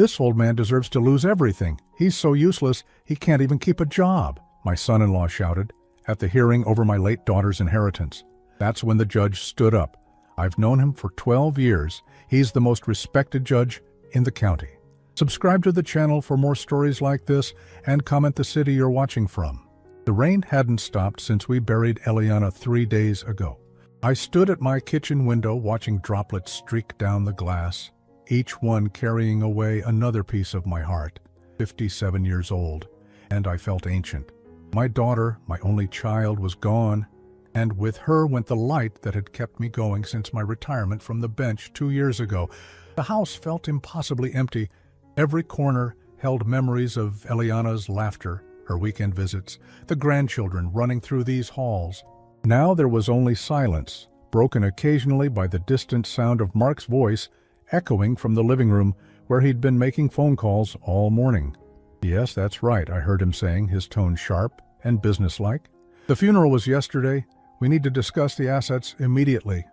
This old man deserves to lose everything. He's so useless, he can't even keep a job," my son-in-law shouted at the hearing over my late daughter's inheritance. That's when the judge stood up. "I've known him for 12 years. He's the most respected judge in the county." Subscribe to the channel for more stories like this and comment the city you're watching from. The rain hadn't stopped since we buried Eliana 3 days ago. I stood at my kitchen window watching droplets streak down the glass, each one carrying away another piece of my heart. 57 years old, and I felt ancient. My daughter, my only child, was gone, and with her went the light that had kept me going since my retirement from the bench 2 years ago. The house felt impossibly empty. Every corner held memories of Eliana's laughter, her weekend visits, the grandchildren running through these halls. Now there was only silence, broken occasionally by the distant sound of Mark's voice echoing from the living room where he'd been making phone calls all morning. "Yes, that's right," I heard him saying, his tone sharp and businesslike. "The funeral was yesterday. We need to discuss the assets immediately."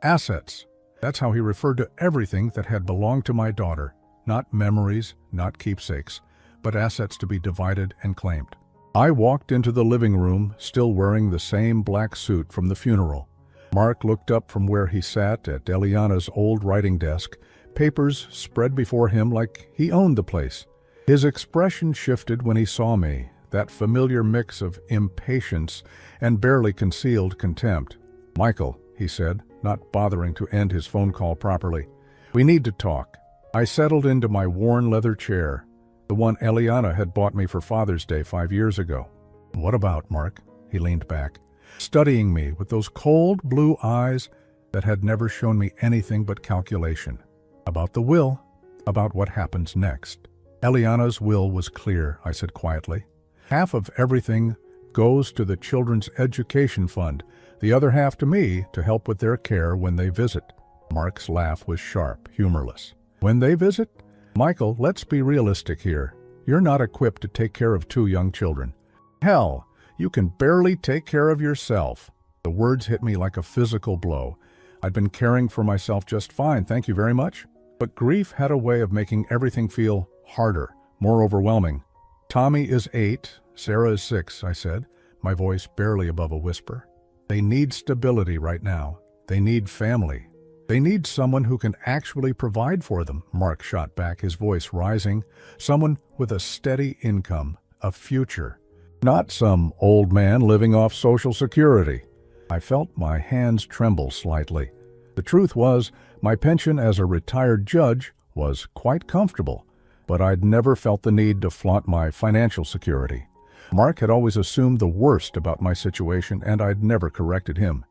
Assets. That's how he referred to everything that had belonged to my daughter. Not memories, not keepsakes, but assets to be divided and claimed. I walked into the living room, still wearing the same black suit from the funeral. Mark looked up from where he sat at Eliana's old writing desk, papers spread before him like he owned the place. His expression shifted when he saw me, that familiar mix of impatience and barely concealed contempt. "Michael," he said, not bothering to end his phone call properly, "we need to talk." I settled into my worn leather chair, the one Eliana had bought me for Father's Day 5 years ago. "What about, Mark?" He leaned back, studying me with those cold blue eyes that had never shown me anything but calculation. "About the will, about what happens next." Eliana's will was clear, I said quietly. "Half of everything goes to the Children's Education Fund, the other half to me to help with their care when they visit." Mark's laugh was sharp, humorless. "When they visit? Michael, let's be realistic here. You're not equipped to take care of 2 young children. Hell, you can barely take care of yourself." The words hit me like a physical blow. I'd been caring for myself just fine, thank you very much. But grief had a way of making everything feel harder, more overwhelming. "Tommy is 8, Sarah is 6, I said, my voice barely above a whisper. "They need stability right now. They need family. They need someone who can actually provide for them," Mark shot back, his voice rising. "Someone with a steady income, a future. Not some old man living off Social Security." I felt my hands tremble slightly. The truth was, my pension as a retired judge was quite comfortable, but I'd never felt the need to flaunt my financial security. Mark had always assumed the worst about my situation, and I'd never corrected him.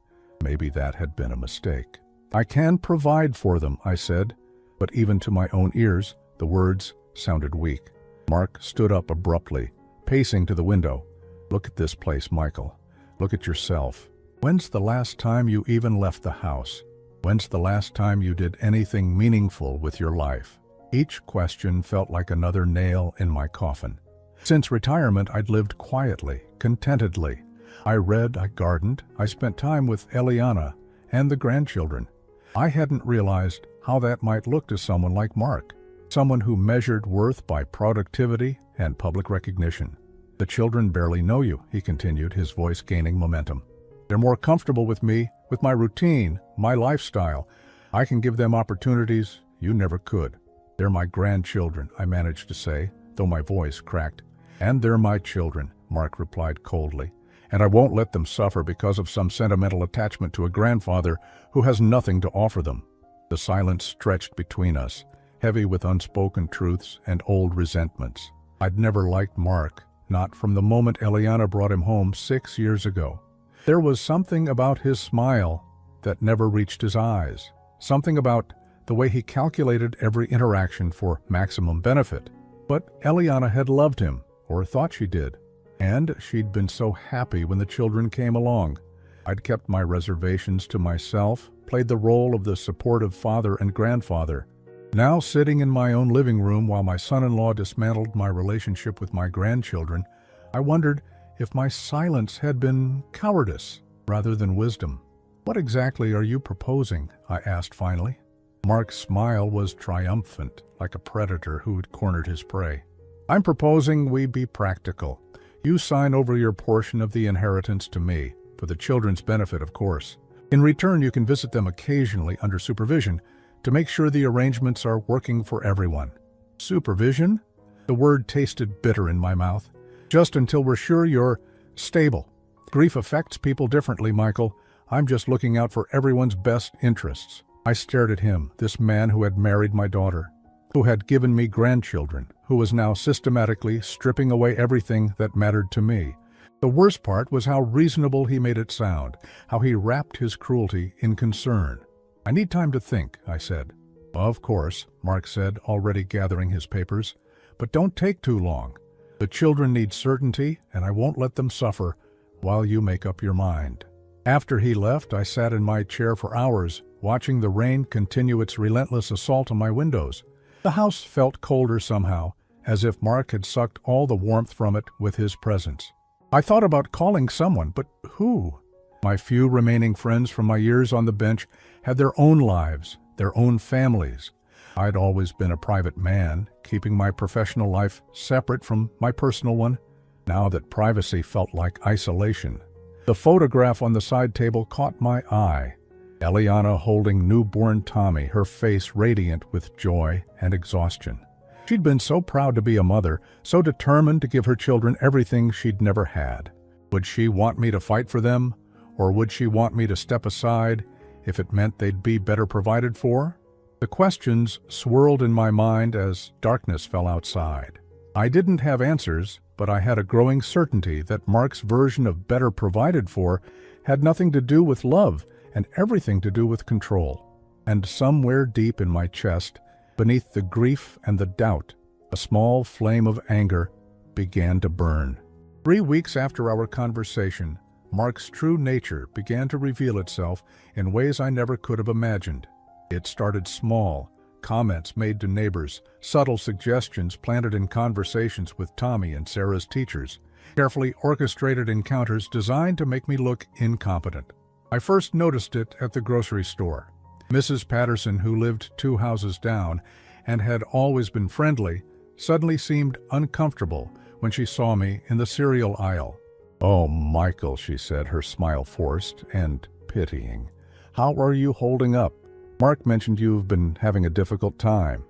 Maybe that had been a mistake. "I can provide for them," I said, but even to my own ears, the words sounded weak. Mark stood up abruptly, pacing to the window. "Look at this place, Michael. Look at yourself. When's the last time you even left the house? When's the last time you did anything meaningful with your life?" Each question felt like another nail in my coffin. Since retirement, I'd lived quietly, contentedly. I read, I gardened, I spent time with Eliana and the grandchildren. I hadn't realized how that might look to someone like Mark, someone who measured worth by productivity and public recognition. "The children barely know you," he continued, his voice gaining momentum. "They're more comfortable with me, with my routine, my lifestyle. I can give them opportunities you never could. They're my grandchildren," I managed to say, though my voice cracked. "And they're my children," Mark replied coldly. "And I won't let them suffer because of some sentimental attachment to a grandfather who has nothing to offer them." The silence stretched between us, heavy with unspoken truths and old resentments. I'd never liked Mark, not from the moment Eliana brought him home 6 years ago. There was something about his smile that never reached his eyes, something about the way he calculated every interaction for maximum benefit. But Eliana had loved him, or thought she did. And she'd been so happy when the children came along. I'd kept my reservations to myself, played the role of the supportive father and grandfather. Now, sitting in my own living room while my son-in-law dismantled my relationship with my grandchildren, I wondered if my silence had been cowardice rather than wisdom. "What exactly are you proposing?" I asked finally. Mark's smile was triumphant, like a predator who had cornered his prey. "I'm proposing we be practical. You sign over your portion of the inheritance to me, for the children's benefit, of course. In return, you can visit them occasionally under supervision to make sure the arrangements are working for everyone." Supervision? The word tasted bitter in my mouth. "Just until we're sure you're stable. Grief affects people differently, Michael. I'm just looking out for everyone's best interests." I stared at him, this man who had married my daughter, who had given me grandchildren, who was now systematically stripping away everything that mattered to me. The worst part was how reasonable he made it sound, how he wrapped his cruelty in concern. "I need time to think," I said. "Of course," Mark said, already gathering his papers. "But don't take too long. The children need certainty, and I won't let them suffer while you make up your mind." After he left, I sat in my chair for hours, watching the rain continue its relentless assault on my windows. The house felt colder somehow, as if Mark had sucked all the warmth from it with his presence. I thought about calling someone, but who? My few remaining friends from my years on the bench had their own lives, their own families. I'd always been a private man, keeping my professional life separate from my personal one. Now that privacy felt like isolation. The photograph on the side table caught my eye. Eliana holding newborn Tommy, her face radiant with joy and exhaustion. She'd been so proud to be a mother, so determined to give her children everything she'd never had. Would she want me to fight for them, or would she want me to step aside if it meant they'd be better provided for? The questions swirled in my mind as darkness fell outside. I didn't have answers, but I had a growing certainty that Mark's version of better provided for had nothing to do with love and everything to do with control. And somewhere deep in my chest, beneath the grief and the doubt, a small flame of anger began to burn. 3 weeks after our conversation, Mark's true nature began to reveal itself in ways I never could have imagined. It started small, comments made to neighbors, subtle suggestions planted in conversations with Tommy and Sarah's teachers, carefully orchestrated encounters designed to make me look incompetent. I first noticed it at the grocery store. Mrs. Patterson, who lived 2 houses down and had always been friendly, suddenly seemed uncomfortable when she saw me in the cereal aisle. "Oh, Michael," she said, her smile forced and pitying. "How are you holding up? Mark mentioned you've been having a difficult time."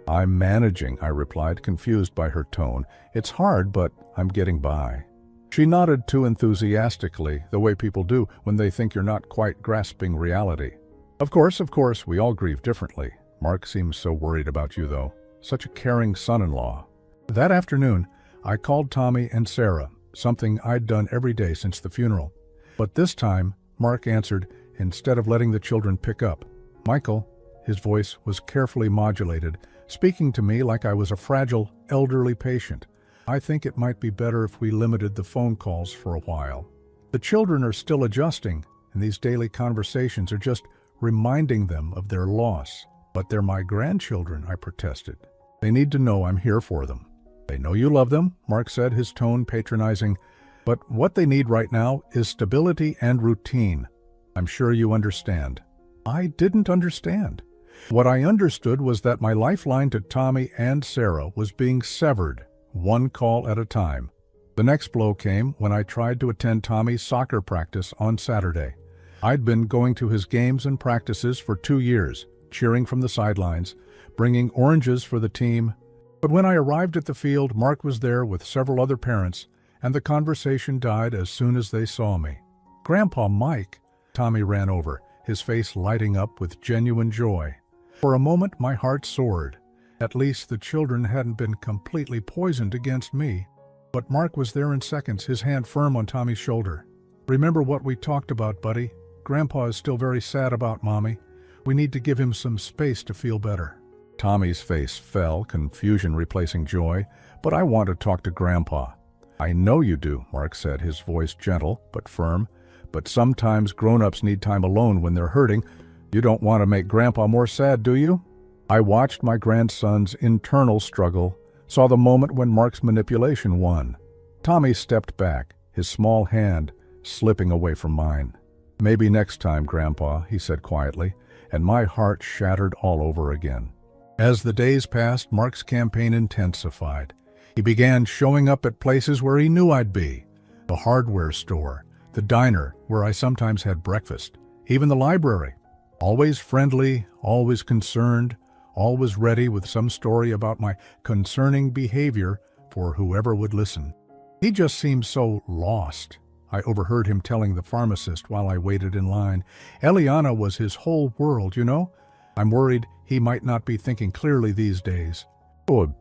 "I'm managing," I replied, confused by her tone. "It's hard, but I'm getting by." She nodded too enthusiastically, the way people do when they think you're not quite grasping reality. Of course, we all grieve differently. Mark seems so worried about you, though. Such a caring son-in-law." That afternoon, I called Tommy and Sarah, something I'd done every day since the funeral. But this time, Mark answered instead of letting the children pick up. "Michael," his voice was carefully modulated, speaking to me like I was a fragile, elderly patient. "I think it might be better if we limited the phone calls for a while. The children are still adjusting, and these daily conversations are just reminding them of their loss. But they're my grandchildren," I protested. "They need to know I'm here for them." "They know you love them," Mark said, his tone patronizing. "But what they need right now is stability and routine. I'm sure you understand." I didn't understand. What I understood was that my lifeline to Tommy and Sarah was being severed, one call at a time. The next blow came when I tried to attend Tommy's soccer practice on Saturday. I'd been going to his games and practices for 2 years, cheering from the sidelines, bringing oranges for the team. But when I arrived at the field, Mark was there with several other parents, and the conversation died as soon as they saw me. "Grandpa Mike," Tommy ran over, his face lighting up with genuine joy. For a moment, my heart soared. At least the children hadn't been completely poisoned against me. But Mark was there in seconds, his hand firm on Tommy's shoulder. "Remember what we talked about, buddy? Grandpa is still very sad about Mommy. We need to give him some space to feel better." Tommy's face fell, confusion replacing joy. "But I want to talk to Grandpa." "I know you do," Mark said, his voice gentle but firm. "But sometimes grown-ups need time alone when they're hurting. You don't want to make Grandpa more sad, do you?" I watched my grandson's internal struggle, saw the moment when Mark's manipulation won. Tommy stepped back, his small hand slipping away from mine. "Maybe next time, Grandpa," he said quietly, and my heart shattered all over again. As the days passed, Mark's campaign intensified. He began showing up at places where he knew I'd be: the hardware store, the diner where I sometimes had breakfast, even the library. Always friendly, always concerned, always ready with some story about my concerning behavior for whoever would listen. He just seemed so lost. I overheard him telling the pharmacist while I waited in line. Eliana was his whole world, you know? I'm worried he might not be thinking clearly these days. Oh,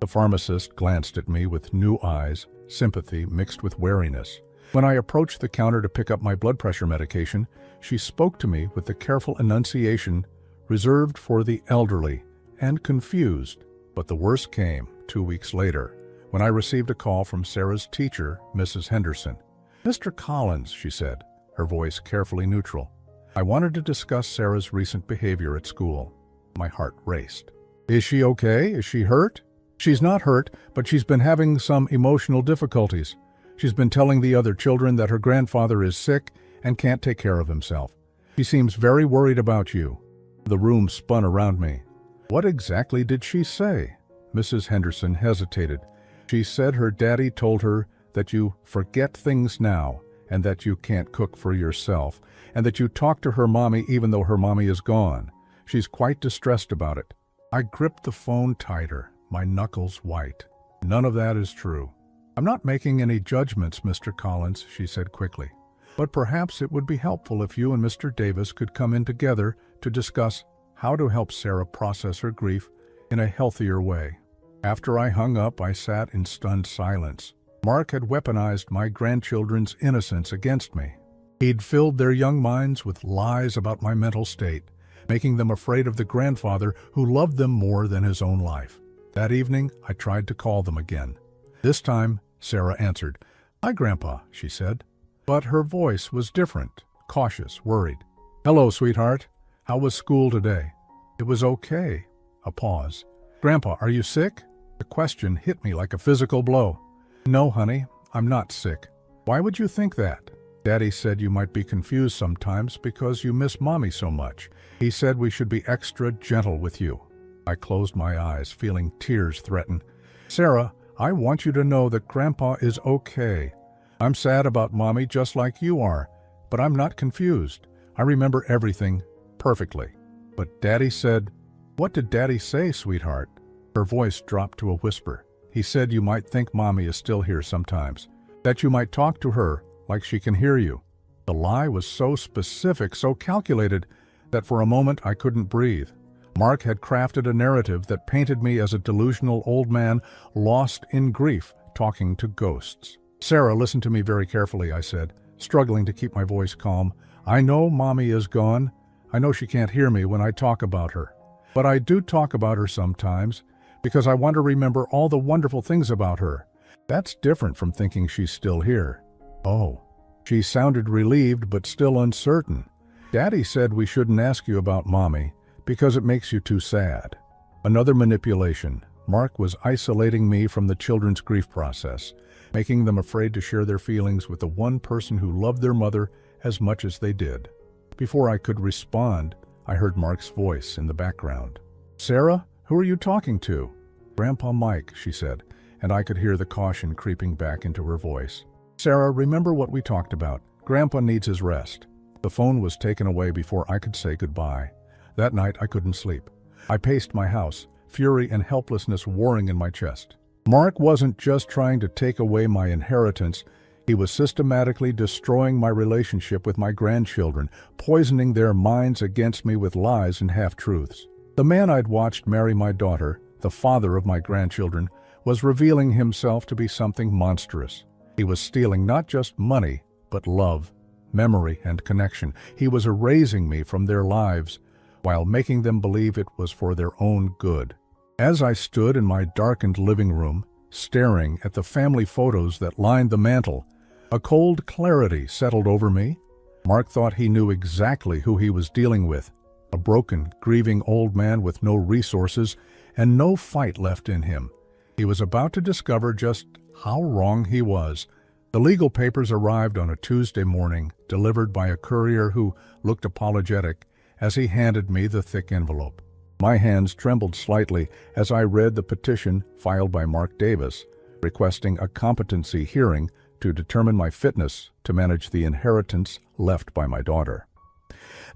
the pharmacist glanced at me with new eyes, sympathy mixed with wariness. When I approached the counter to pick up my blood pressure medication, she spoke to me with the careful enunciation reserved for the elderly and confused. But the worst came 2 weeks later, when I received a call from Sarah's teacher, Mrs. Henderson. "Mr. Collins," she said, her voice carefully neutral. "I wanted to discuss Sarah's recent behavior at school." My heart raced. "Is she okay? Is she hurt?" "She's not hurt, but she's been having some emotional difficulties. She's been telling the other children that her grandfather is sick and can't take care of himself. She seems very worried about you." The room spun around me. What exactly did she say? Mrs. Henderson hesitated. "She said her daddy told her that you forget things now, and that you can't cook for yourself, and that you talk to her mommy even though her mommy is gone. She's quite distressed about it." I gripped the phone tighter, my knuckles white. "None of that is true." "I'm not making any judgments, Mr. Collins," she said quickly. "But perhaps it would be helpful if you and Mr. Davis could come in together to discuss how to help Sarah process her grief in a healthier way." After I hung up, I sat in stunned silence. Mark had weaponized my grandchildren's innocence against me. He'd filled their young minds with lies about my mental state, making them afraid of the grandfather who loved them more than his own life. That evening, I tried to call them again. This time, Sarah answered. "Hi, Grandpa," she said. But her voice was different, cautious, worried. "Hello, sweetheart. How was school today?" "It was okay." A pause. "Grandpa, are you sick?" The question hit me like a physical blow. "No, honey, I'm not sick." "Why would you think that?" "Daddy said you might be confused sometimes because you miss Mommy so much. He said we should be extra gentle with you." I closed my eyes, feeling tears threaten. "Sarah, I want you to know that Grandpa is okay. I'm sad about Mommy just like you are, but I'm not confused. I remember everything perfectly." "But Daddy said..." "What did Daddy say, sweetheart?" Her voice dropped to a whisper. "He said you might think Mommy is still here sometimes, that you might talk to her like she can hear you." The lie was so specific, so calculated, that for a moment I couldn't breathe. Mark had crafted a narrative that painted me as a delusional old man lost in grief, talking to ghosts. "Sarah, listen to me very carefully," I said, struggling to keep my voice calm. "I know Mommy is gone. I know she can't hear me when I talk about her. But I do talk about her sometimes, because I want to remember all the wonderful things about her. That's different from thinking she's still here." "Oh." She sounded relieved but still uncertain. "Daddy said we shouldn't ask you about Mommy, because it makes you too sad." Another manipulation. Mark was isolating me from the children's grief process, making them afraid to share their feelings with the one person who loved their mother as much as they did. Before I could respond, I heard Mark's voice in the background. "Sarah, who are you talking to?" "Grandpa Mike," she said, and I could hear the caution creeping back into her voice. "Sarah, remember what we talked about. Grandpa needs his rest." The phone was taken away before I could say goodbye. That night I couldn't sleep. I paced my house, fury and helplessness warring in my chest. Mark wasn't just trying to take away my inheritance, he was systematically destroying my relationship with my grandchildren, poisoning their minds against me with lies and half-truths. The man I'd watched marry my daughter, the father of my grandchildren, was revealing himself to be something monstrous. He was stealing not just money, but love, memory, and connection. He was erasing me from their lives, while making them believe it was for their own good. As I stood in my darkened living room, staring at the family photos that lined the mantel, a cold clarity settled over me. Mark thought he knew exactly who he was dealing with, a broken, grieving old man with no resources and no fight left in him. He was about to discover just how wrong he was. The legal papers arrived on a Tuesday morning, delivered by a courier who looked apologetic as he handed me the thick envelope. My hands trembled slightly as I read the petition filed by Mark Davis, requesting a competency hearing to determine my fitness to manage the inheritance left by my daughter.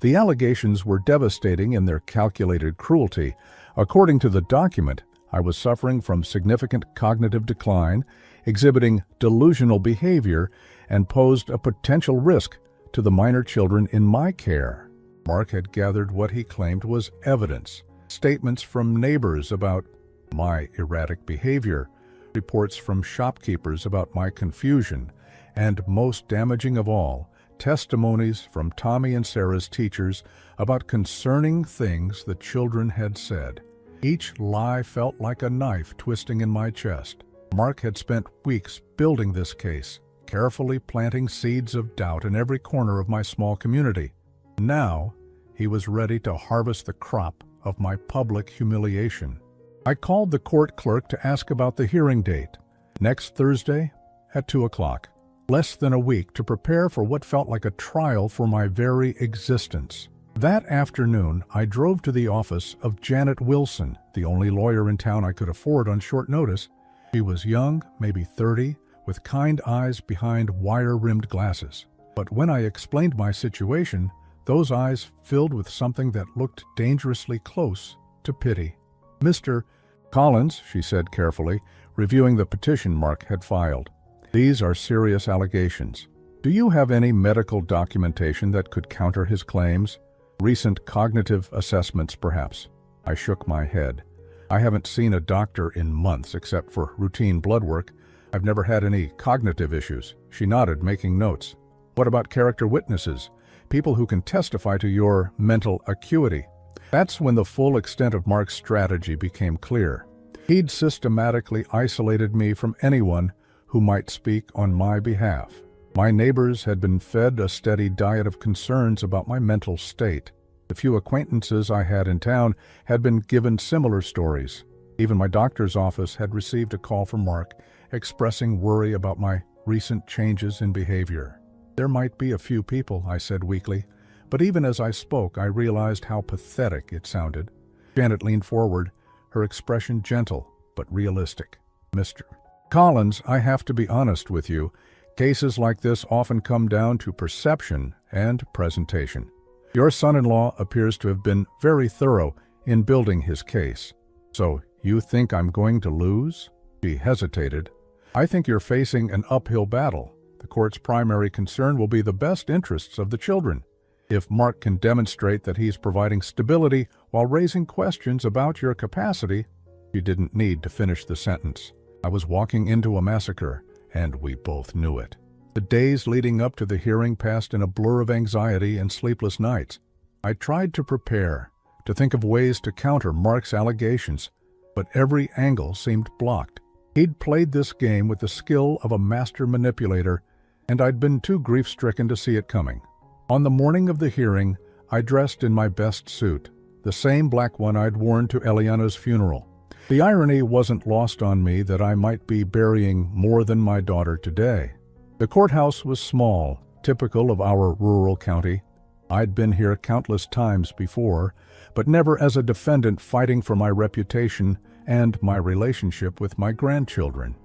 The allegations were devastating in their calculated cruelty. According to the document, I was suffering from significant cognitive decline, exhibiting delusional behavior, and posed a potential risk to the minor children in my care. Mark had gathered what he claimed was evidence, statements from neighbors about my erratic behavior, reports from shopkeepers about my confusion, and most damaging of all, testimonies from Tommy and Sarah's teachers about concerning things the children had said. Each lie felt like a knife twisting in my chest. Mark had spent weeks building this case, carefully planting seeds of doubt in every corner of my small community. Now, he was ready to harvest the crop of my public humiliation. I called the court clerk to ask about the hearing date, next Thursday at 2 o'clock. Less than a week to prepare for what felt like a trial for my very existence. That afternoon, I drove to the office of Janet Wilson, the only lawyer in town I could afford on short notice. She was young, maybe 30, with kind eyes behind wire-rimmed glasses. But when I explained my situation, those eyes filled with something that looked dangerously close to pity. "Mr. Collins," she said carefully, reviewing the petition Mark had filed. "These are serious allegations. Do you have any medical documentation that could counter his claims? Recent cognitive assessments, perhaps?" I shook my head. "I haven't seen a doctor in months except for routine blood work. I've never had any cognitive issues." She nodded, making notes. "What about character witnesses? People who can testify to your mental acuity?" That's when the full extent of Mark's strategy became clear. He'd systematically isolated me from anyone who might speak on my behalf. My neighbors had been fed a steady diet of concerns about my mental state. The few acquaintances I had in town had been given similar stories. Even my doctor's office had received a call from Mark expressing worry about my recent changes in behavior. "There might be a few people," I said weakly, but even as I spoke, I realized how pathetic it sounded. Janet leaned forward, her expression gentle but realistic. "Mr. Collins, I have to be honest with you. Cases like this often come down to perception and presentation. Your son-in-law appears to have been very thorough in building his case. So you think I'm going to lose?" She hesitated. "I think you're facing an uphill battle. The court's primary concern will be the best interests of the children. If Mark can demonstrate that he's providing stability while raising questions about your capacity..." She didn't need to finish the sentence. I was walking into a massacre, and we both knew it. The days leading up to the hearing passed in a blur of anxiety and sleepless nights. I tried to prepare, to think of ways to counter Mark's allegations, but every angle seemed blocked. He'd played this game with the skill of a master manipulator, and I'd been too grief-stricken to see it coming. On the morning of the hearing, I dressed in my best suit, the same black one I'd worn to Eliana's funeral. The irony wasn't lost on me that I might be burying more than my daughter today. The courthouse was small, typical of our rural county. I'd been here countless times before, but never as a defendant fighting for my reputation and my relationship with my grandchildren.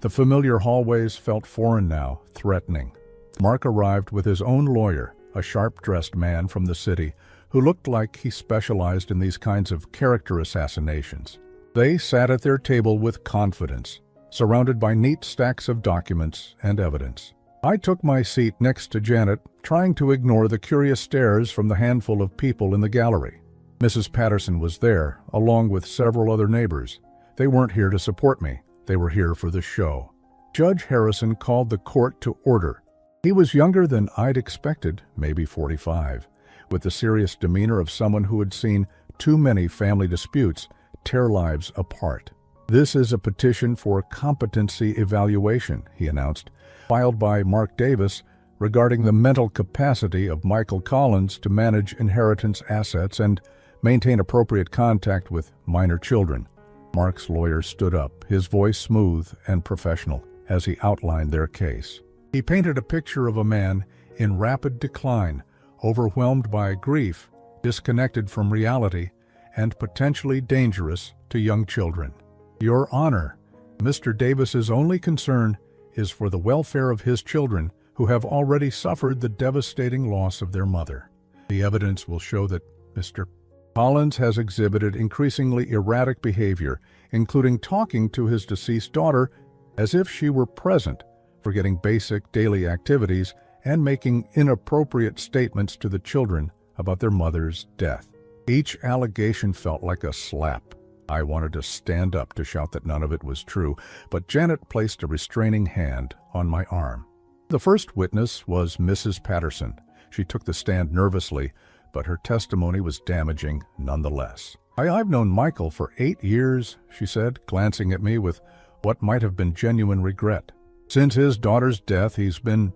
The familiar hallways felt foreign now, threatening. Mark arrived with his own lawyer, a sharp-dressed man from the city, who looked like he specialized in these kinds of character assassinations. They sat at their table with confidence, surrounded by neat stacks of documents and evidence. I took my seat next to Janet, trying to ignore the curious stares from the handful of people in the gallery. Mrs. Patterson was there, along with several other neighbors. They weren't here to support me. They were here for the show. Judge Harrison called the court to order. He was younger than I'd expected, maybe 45, with the serious demeanor of someone who had seen too many family disputes tear lives apart. "This is a petition for competency evaluation," he announced, filed by Mark Davis regarding the mental capacity of Michael Collins to manage inheritance assets and maintain appropriate contact with minor children. Mark's lawyer stood up, his voice smooth and professional, as he outlined their case. He painted a picture of a man in rapid decline, overwhelmed by grief, disconnected from reality, and potentially dangerous to young children. Your Honor, Mr. Davis's only concern is for the welfare of his children who have already suffered the devastating loss of their mother. The evidence will show that Mr. Collins has exhibited increasingly erratic behavior, including talking to his deceased daughter as if she were present, forgetting basic daily activities, and making inappropriate statements to the children about their mother's death. Each allegation felt like a slap. I wanted to stand up to shout that none of it was true, but Janet placed a restraining hand on my arm. The first witness was Mrs. Patterson. She took the stand nervously, but her testimony was damaging nonetheless. I've known Michael for 8 years, she said, glancing at me with what might have been genuine regret. Since his daughter's death, he's been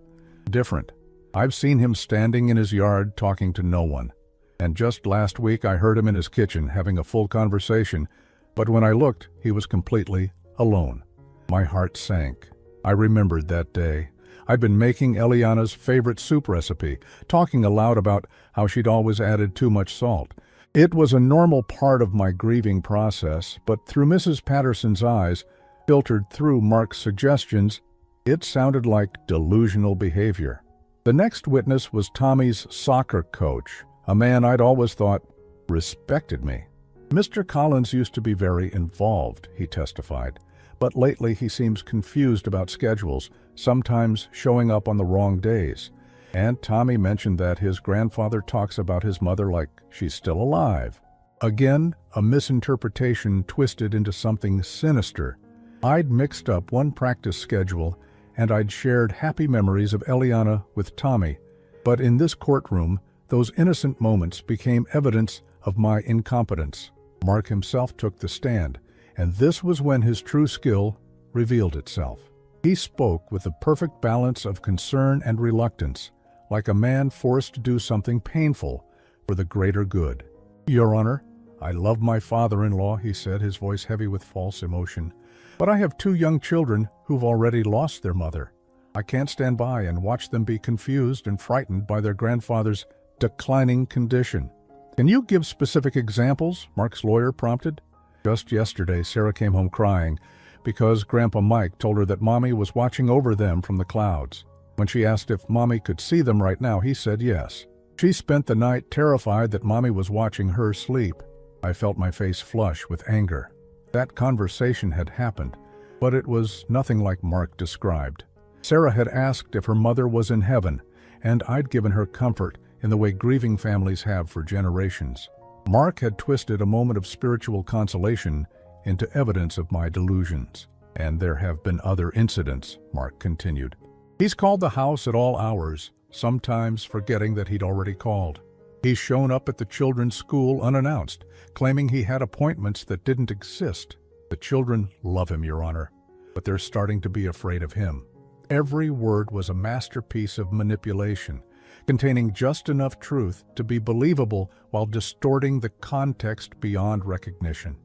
different. I've seen him standing in his yard talking to no one. And just last week I heard him in his kitchen having a full conversation, but when I looked, he was completely alone. My heart sank. I remembered that day. I'd been making Eliana's favorite soup recipe, talking aloud about how she'd always added too much salt. It was a normal part of my grieving process, but through Mrs. Patterson's eyes, filtered through Mark's suggestions, it sounded like delusional behavior. The next witness was Tommy's soccer coach, a man I'd always thought respected me. Mr. Collins used to be very involved, he testified, but lately he seems confused about schedules, sometimes showing up on the wrong days. And Tommy mentioned that his grandfather talks about his mother like she's still alive. Again, a misinterpretation twisted into something sinister. I'd mixed up one practice schedule, and I'd shared happy memories of Eliana with Tommy. But in this courtroom, those innocent moments became evidence of my incompetence. Mark himself took the stand, and this was when his true skill revealed itself. He spoke with the perfect balance of concern and reluctance, like a man forced to do something painful for the greater good. Your Honor, I love my father-in-law, he said, his voice heavy with false emotion. But I have 2 young children who've already lost their mother. I can't stand by and watch them be confused and frightened by their grandfather's declining condition. Can you give specific examples? Mark's lawyer prompted. Just yesterday, Sarah came home crying because Grandpa Mike told her that Mommy was watching over them from the clouds. When she asked if Mommy could see them right now, he said yes. She spent the night terrified that Mommy was watching her sleep. I felt my face flush with anger. That conversation had happened, but it was nothing like Mark described. Sarah had asked if her mother was in heaven, and I'd given her comfort in the way grieving families have for generations. Mark had twisted a moment of spiritual consolation into evidence of my delusions. And there have been other incidents, Mark continued. He's called the house at all hours, sometimes forgetting that he'd already called. He's shown up at the children's school unannounced, claiming he had appointments that didn't exist. The children love him, Your Honor, but they're starting to be afraid of him. Every word was a masterpiece of manipulation, containing just enough truth to be believable while distorting the context beyond recognition.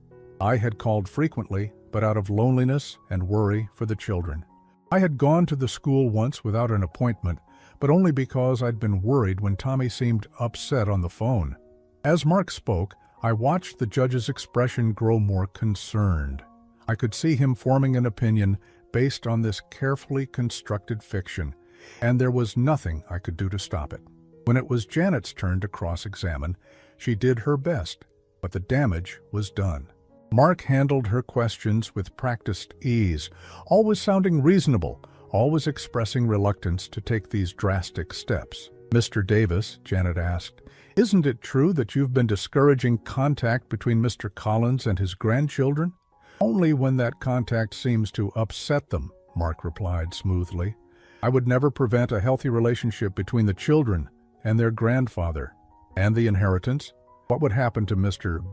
I had called frequently, but out of loneliness and worry for the children. I had gone to the school once without an appointment, but only because I'd been worried when Tommy seemed upset on the phone. As Mark spoke, I watched the judge's expression grow more concerned. I could see him forming an opinion based on this carefully constructed fiction, and there was nothing I could do to stop it. When it was Janet's turn to cross-examine, she did her best, but the damage was done. Mark handled her questions with practiced ease, always sounding reasonable, always expressing reluctance to take these drastic steps. Mr. Davis, Janet asked, isn't it true that you've been discouraging contact between Mr. Collins and his grandchildren? Only when that contact seems to upset them, Mark replied smoothly. I would never prevent a healthy relationship between the children and their grandfather. And the inheritance? What would happen to Mr.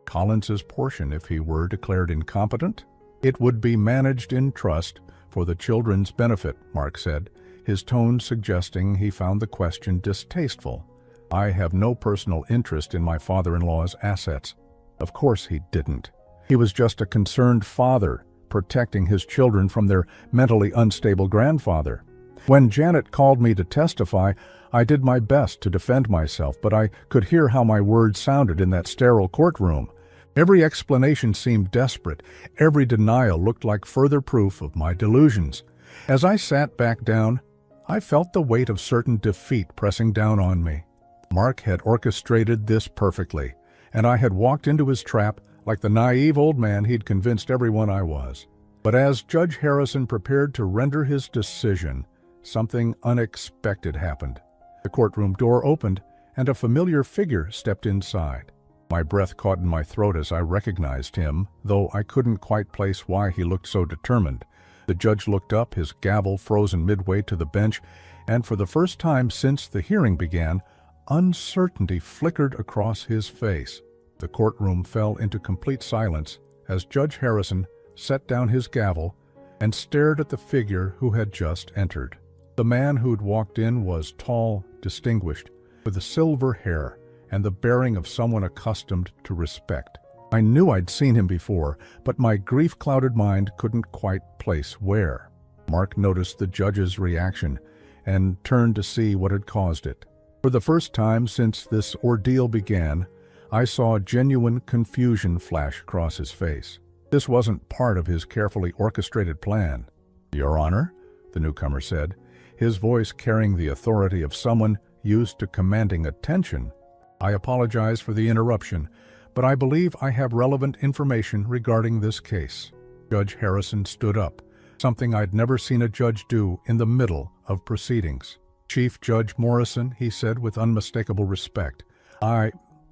Collins's portion if he were declared incompetent? It would be managed in trust for the children's benefit, Mark said, his tone suggesting he found the question distasteful. I have no personal interest in my father-in-law's assets. Of course he didn't. He was just a concerned father, protecting his children from their mentally unstable grandfather. When Janet called me to testify, I did my best to defend myself, but I could hear how my words sounded in that sterile courtroom. Every explanation seemed desperate. Every denial looked like further proof of my delusions. As I sat back down, I felt the weight of certain defeat pressing down on me. Mark had orchestrated this perfectly, and I had walked into his trap like the naive old man he'd convinced everyone I was. But as Judge Harrison prepared to render his decision, something unexpected happened. The courtroom door opened, and a familiar figure stepped inside. My breath caught in my throat as I recognized him, though I couldn't quite place why he looked so determined. The judge looked up, his gavel frozen midway to the bench, and for the first time since the hearing began, uncertainty flickered across his face. The courtroom fell into complete silence as Judge Harrison set down his gavel and stared at the figure who had just entered. The man who'd walked in was tall, distinguished, with silver hair and the bearing of someone accustomed to respect. I knew I'd seen him before, but my grief-clouded mind couldn't quite place where. Mark noticed the judge's reaction and turned to see what had caused it. For the first time since this ordeal began, I saw genuine confusion flash across his face. This wasn't part of his carefully orchestrated plan. "Your Honor," the newcomer said, his voice carrying the authority of someone used to commanding attention. "I apologize for the interruption, but I believe I have relevant information regarding this case." Judge Harrison stood up, something I'd never seen a judge do in the middle of proceedings. "Chief Judge Morrison," he said with unmistakable respect.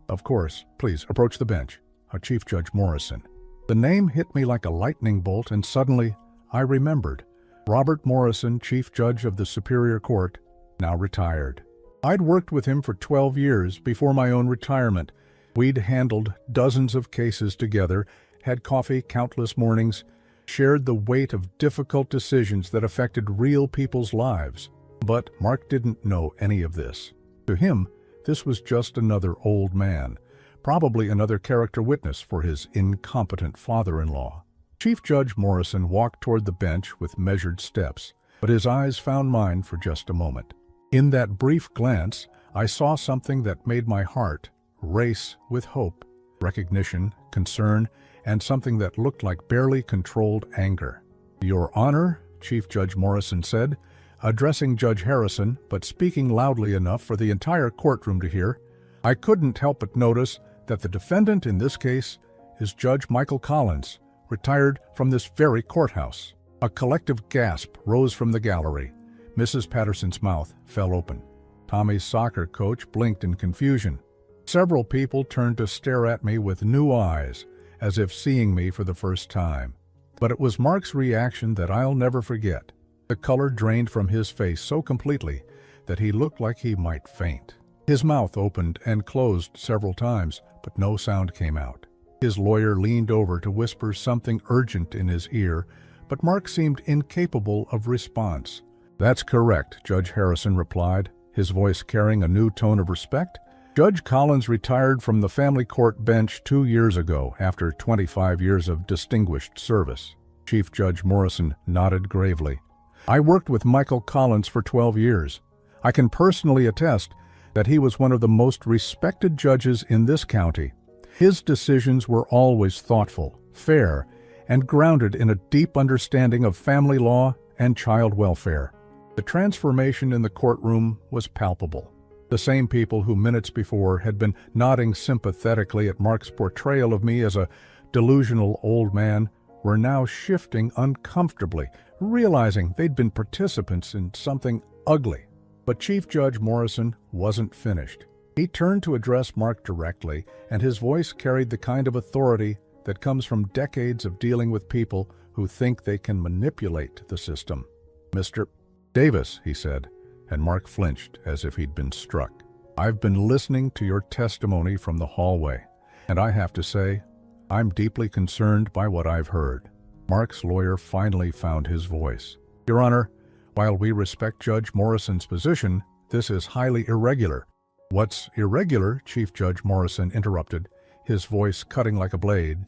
Of course, please approach the bench." Chief Judge Morrison. The name hit me like a lightning bolt, and suddenly I remembered. Robert Morrison, Chief Judge of the Superior Court, now retired. I'd worked with him for 12 years before my own retirement. We'd handled dozens of cases together, had coffee countless mornings, shared the weight of difficult decisions that affected real people's lives. But Mark didn't know any of this. To him, this was just another old man, probably another character witness for his incompetent father-in-law. Chief Judge Morrison walked toward the bench with measured steps, but his eyes found mine for just a moment. In that brief glance, I saw something that made my heart race with hope, recognition, concern, and something that looked like barely controlled anger. "Your Honor," Chief Judge Morrison said, addressing Judge Harrison, but speaking loudly enough for the entire courtroom to hear, "I couldn't help but notice that the defendant in this case is Judge Michael Collins, retired from this very courthouse." A collective gasp rose from the gallery. Mrs. Patterson's mouth fell open. Tommy's soccer coach blinked in confusion. Several people turned to stare at me with new eyes, as if seeing me for the first time. But it was Mark's reaction that I'll never forget. The color drained from his face so completely that he looked like he might faint. His mouth opened and closed several times, but no sound came out. His lawyer leaned over to whisper something urgent in his ear, but Mark seemed incapable of response. "That's correct," Judge Harrison replied, his voice carrying a new tone of respect. "Judge Collins retired from the family court bench 2 years ago after 25 years of distinguished service." Chief Judge Morrison nodded gravely. "I worked with Michael Collins for 12 years. I can personally attest that he was one of the most respected judges in this county. His decisions were always thoughtful, fair, and grounded in a deep understanding of family law and child welfare." The transformation in the courtroom was palpable. The same people who minutes before had been nodding sympathetically at Mark's portrayal of me as a delusional old man were now shifting uncomfortably, realizing they'd been participants in something ugly. But Chief Judge Morrison wasn't finished. He turned to address Mark directly, and his voice carried the kind of authority that comes from decades of dealing with people who think they can manipulate the system. "Mr. Davis," he said, and Mark flinched as if he'd been struck. "I've been listening to your testimony from the hallway, and I have to say, I'm deeply concerned by what I've heard." Mark's lawyer finally found his voice. "Your Honor, while we respect Judge Morrison's position, this is highly irregular." "What's irregular?" Chief Judge Morrison interrupted, his voice cutting like a blade.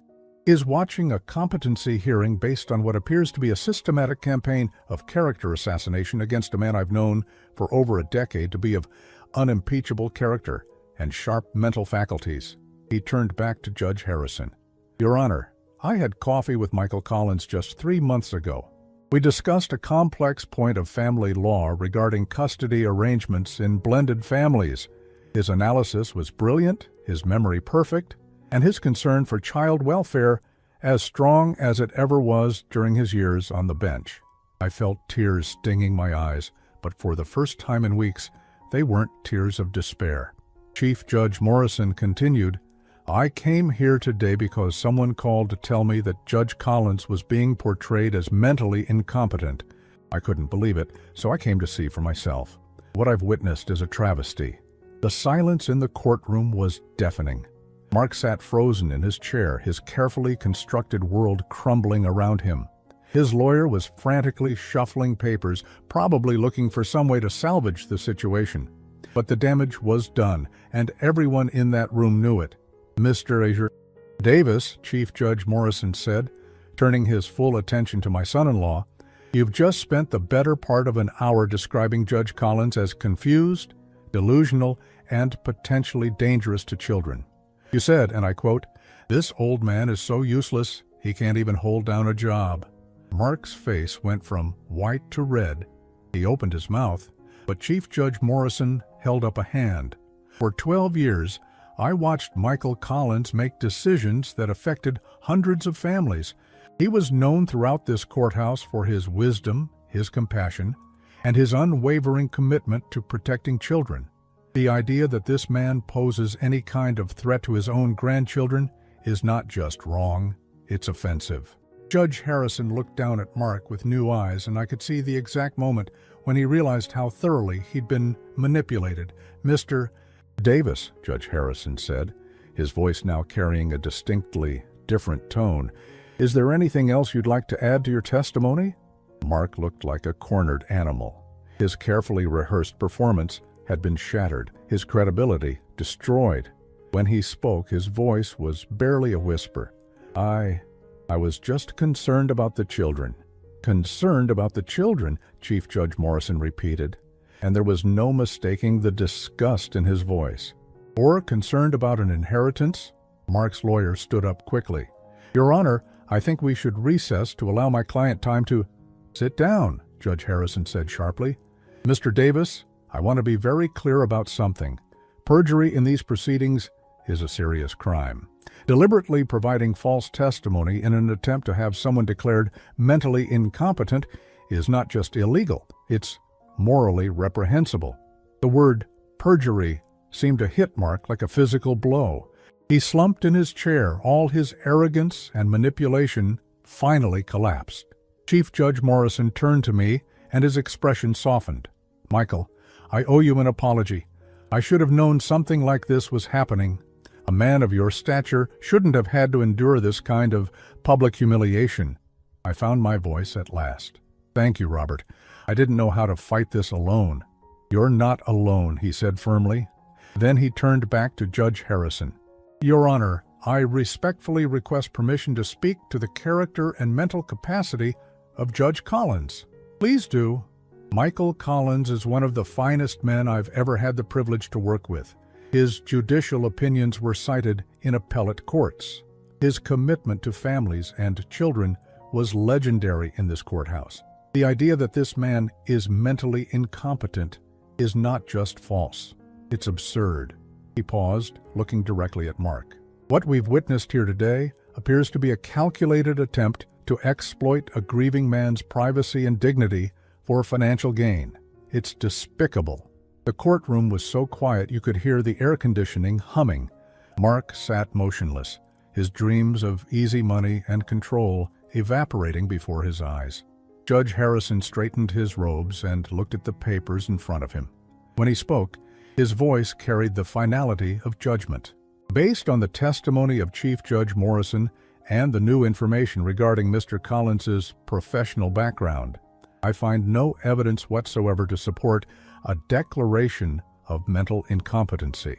Is watching a competency hearing based on what appears to be a systematic campaign of character assassination against a man I've known for over a decade to be of unimpeachable character and sharp mental faculties. He turned back to Judge Harrison. Your Honor, I had coffee with Michael Collins just 3 months ago. We discussed a complex point of family law regarding custody arrangements in blended families. His analysis was brilliant, his memory perfect, and his concern for child welfare as strong as it ever was during his years on the bench. I felt tears stinging my eyes, but for the first time in weeks, they weren't tears of despair. Chief Judge Morrison continued, I came here today because someone called to tell me that Judge Collins was being portrayed as mentally incompetent. I couldn't believe it, so I came to see for myself. What I've witnessed is a travesty. The silence in the courtroom was deafening. Mark sat frozen in his chair, his carefully constructed world crumbling around him. His lawyer was frantically shuffling papers, probably looking for some way to salvage the situation. But the damage was done, and everyone in that room knew it. Mr. Davis, Chief Judge Morrison said, turning his full attention to my son-in-law, you've just spent the better part of an hour describing Judge Collins as confused, delusional, and potentially dangerous to children. You said, and I quote, this old man is so useless, he can't even hold down a job. Mark's face went from white to red. He opened his mouth, but Chief Judge Morrison held up a hand. For 12 years, I watched Michael Collins make decisions that affected hundreds of families. He was known throughout this courthouse for his wisdom, his compassion, and his unwavering commitment to protecting children. The idea that this man poses any kind of threat to his own grandchildren is not just wrong, it's offensive. Judge Harrison looked down at Mark with new eyes, and I could see the exact moment when he realized how thoroughly he'd been manipulated. Mr. Davis, Judge Harrison said, his voice now carrying a distinctly different tone, is there anything else you'd like to add to your testimony? Mark looked like a cornered animal. His carefully rehearsed performance had been shattered, his credibility destroyed. When he spoke, his voice was barely a whisper. I was just concerned about the children. Concerned about the children, Chief Judge Morrison repeated, and there was no mistaking the disgust in his voice. Or concerned about an inheritance? Mark's lawyer stood up quickly. Your Honor, I think we should recess to allow my client time to— Sit down, Judge Harrison said sharply. Mr. Davis, I want to be very clear about something. Perjury in these proceedings is a serious crime. Deliberately providing false testimony in an attempt to have someone declared mentally incompetent is not just illegal, it's morally reprehensible. The word perjury seemed to hit Mark like a physical blow. He slumped in his chair, all his arrogance and manipulation finally collapsed. Chief Judge Morrison turned to me, and his expression softened. Michael, I owe you an apology. I should have known something like this was happening. A man of your stature shouldn't have had to endure this kind of public humiliation. I found my voice at last. Thank you, Robert. I didn't know how to fight this alone. You're not alone, he said firmly. Then he turned back to Judge Harrison. Your Honor, I respectfully request permission to speak to the character and mental capacity of Judge Collins. Please do. Michael Collins is one of the finest men I've ever had the privilege to work with. His judicial opinions were cited in appellate courts. His commitment to families and children was legendary in this courthouse. The idea that this man is mentally incompetent is not just false. It's absurd. He paused, looking directly at Mark. What we've witnessed here today appears to be a calculated attempt to exploit a grieving man's privacy and dignity for financial gain. It's despicable. The courtroom was so quiet you could hear the air conditioning humming. Mark sat motionless, his dreams of easy money and control evaporating before his eyes. Judge Harrison straightened his robes and looked at the papers in front of him. When he spoke, his voice carried the finality of judgment. Based on the testimony of Chief Judge Morrison and the new information regarding Mr. Collins's professional background, I find no evidence whatsoever to support a declaration of mental incompetency.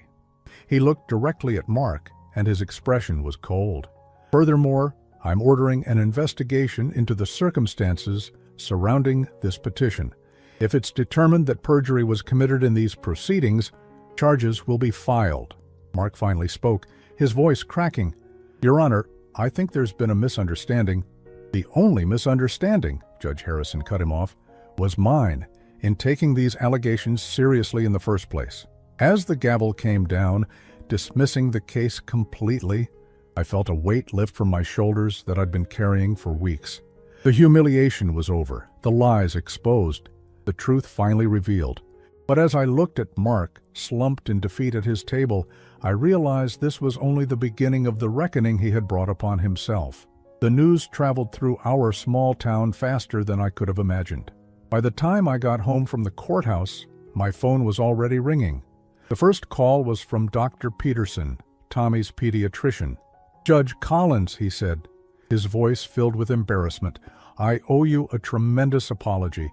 He looked directly at Mark, and his expression was cold. Furthermore, I'm ordering an investigation into the circumstances surrounding this petition. If it's determined that perjury was committed in these proceedings, charges will be filed." Mark finally spoke, his voice cracking. "Your Honor, I think there's been a misunderstanding." "The only misunderstanding," Judge Harrison cut him off, "was mine in taking these allegations seriously in the first place." As the gavel came down, dismissing the case completely, I felt a weight lift from my shoulders that I'd been carrying for weeks. The humiliation was over, the lies exposed, the truth finally revealed. But as I looked at Mark, slumped in defeat at his table, I realized this was only the beginning of the reckoning he had brought upon himself. The news traveled through our small town faster than I could have imagined. By the time I got home from the courthouse, my phone was already ringing. The first call was from Dr. Peterson, Tommy's pediatrician. "Judge Collins," he said, his voice filled with embarrassment, "I owe you a tremendous apology.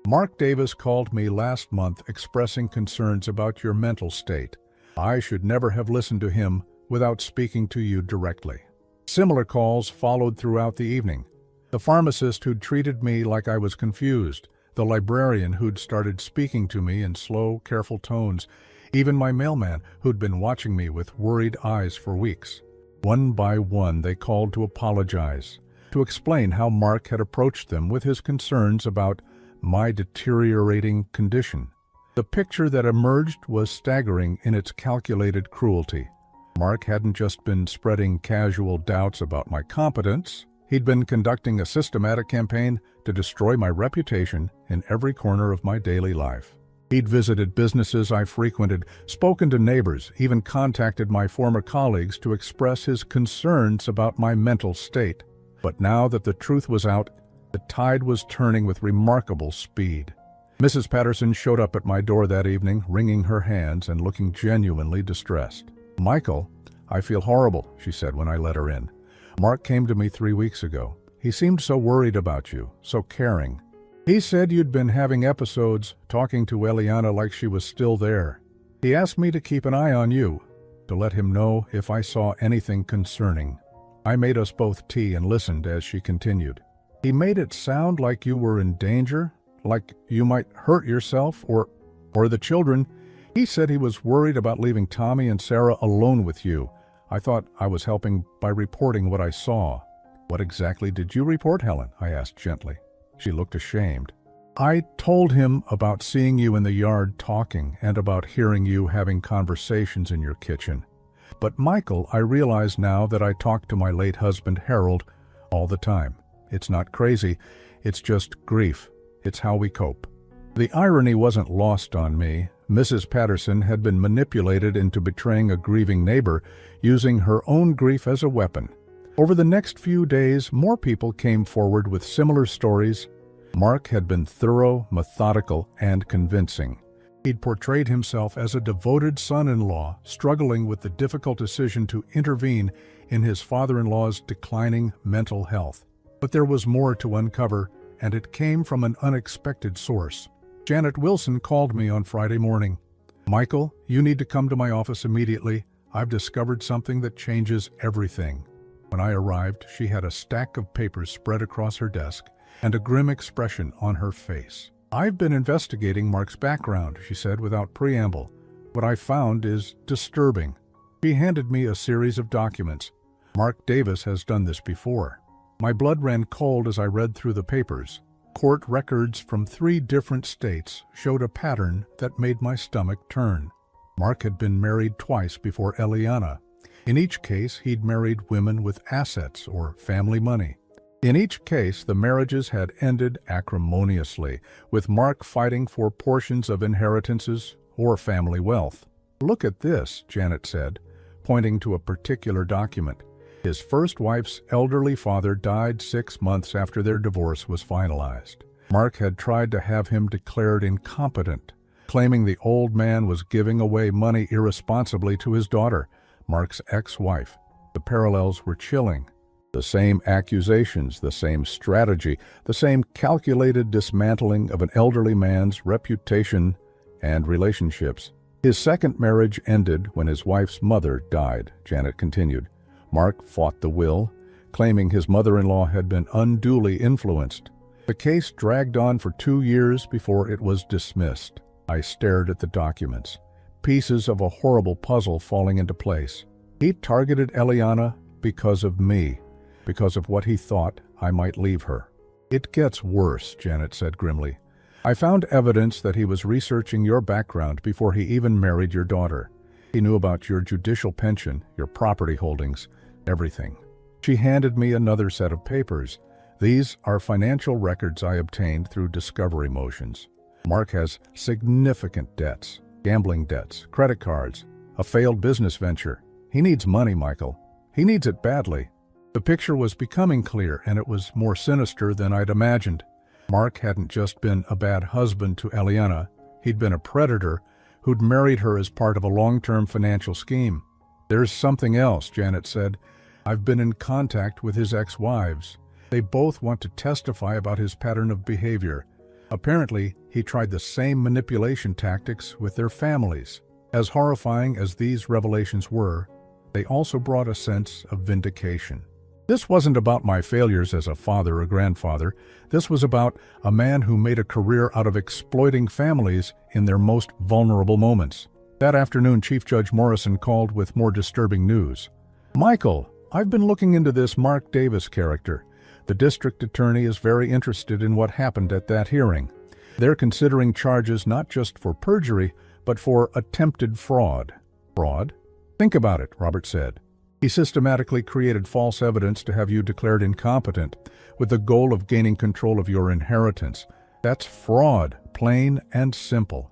Mark Davis called me last month expressing concerns about your mental state. I should never have listened to him without speaking to you directly." Similar calls followed throughout the evening. The pharmacist who'd treated me like I was confused, the librarian who'd started speaking to me in slow, careful tones, even my mailman who'd been watching me with worried eyes for weeks. One by one, they called to apologize, to explain how Mark had approached them with his concerns about my deteriorating condition. The picture that emerged was staggering in its calculated cruelty. Mark hadn't just been spreading casual doubts about my competence, he'd been conducting a systematic campaign to destroy my reputation in every corner of my daily life. He'd visited businesses I frequented, spoken to neighbors, even contacted my former colleagues to express his concerns about my mental state. But now that the truth was out, the tide was turning with remarkable speed. Mrs. Patterson showed up at my door that evening, wringing her hands and looking genuinely distressed. "Michael, I feel horrible," she said when I let her in. "Mark came to me 3 weeks ago. He seemed so worried about you, so caring. He said you'd been having episodes, talking to Eliana like she was still there. He asked me to keep an eye on you, to let him know if I saw anything concerning." I made us both tea and listened as she continued. "He made it sound like you were in danger, like you might hurt yourself or the children. He said he was worried about leaving Tommy and Sarah alone with you. I thought I was helping by reporting what I saw." "What exactly did you report, Helen?" I asked gently. She looked ashamed. "I told him about seeing you in the yard talking and about hearing you having conversations in your kitchen. But Michael, I realize now that I talked to my late husband, Harold, all the time. It's not crazy, it's just grief. It's how we cope." The irony wasn't lost on me. Mrs. Patterson had been manipulated into betraying a grieving neighbor, using her own grief as a weapon. Over the next few days, more people came forward with similar stories. Mark had been thorough, methodical, and convincing. He'd portrayed himself as a devoted son-in-law, struggling with the difficult decision to intervene in his father-in-law's declining mental health. But there was more to uncover, and it came from an unexpected source. Janet Wilson called me on Friday morning. "Michael, you need to come to my office immediately. I've discovered something that changes everything." When I arrived, she had a stack of papers spread across her desk and a grim expression on her face. "I've been investigating Mark's background," she said without preamble. "What I found is disturbing." She handed me a series of documents. "Mark Davis has done this before." My blood ran cold as I read through the papers. Court records from 3 different states showed a pattern that made my stomach turn. Mark had been married twice before Eliana. In each case, he'd married women with assets or family money. In each case, the marriages had ended acrimoniously, with Mark fighting for portions of inheritances or family wealth. "Look at this," Janet said, pointing to a particular document. His first wife's elderly father died 6 months after their divorce was finalized. Mark had tried to have him declared incompetent, claiming the old man was giving away money irresponsibly to his daughter, Mark's ex-wife. The parallels were chilling. The same accusations, the same strategy, the same calculated dismantling of an elderly man's reputation and relationships. His second marriage ended when his wife's mother died, Janet continued. Mark fought the will, claiming his mother-in-law had been unduly influenced. The case dragged on for 2 years before it was dismissed. I stared at the documents, pieces of a horrible puzzle falling into place. He targeted Eliana because of me, because of what he thought I might leave her. "It gets worse," Janet said grimly. "I found evidence that he was researching your background before he even married your daughter. He knew about your judicial pension, your property holdings, everything." She handed me another set of papers. "These are financial records I obtained through discovery motions. Mark has significant debts, gambling debts, credit cards, a failed business venture. He needs money, Michael. He needs it badly." The picture was becoming clear, and it was more sinister than I'd imagined. Mark hadn't just been a bad husband to Eliana. He'd been a predator who'd married her as part of a long-term financial scheme. "There's something else," Janet said. "I've been in contact with his ex-wives. They both want to testify about his pattern of behavior. Apparently, he tried the same manipulation tactics with their families. As horrifying as these revelations were, they also brought a sense of vindication. This wasn't about my failures as a father or grandfather. This was about a man who made a career out of exploiting families in their most vulnerable moments." That afternoon, Chief Judge Morrison called with more disturbing news. "Michael, I've been looking into this Mark Davis character. The district attorney is very interested in what happened at that hearing. They're considering charges not just for perjury, but for attempted fraud." "Fraud? Think about it," Robert said. "He systematically created false evidence to have you declared incompetent with the goal of gaining control of your inheritance. That's fraud, plain and simple.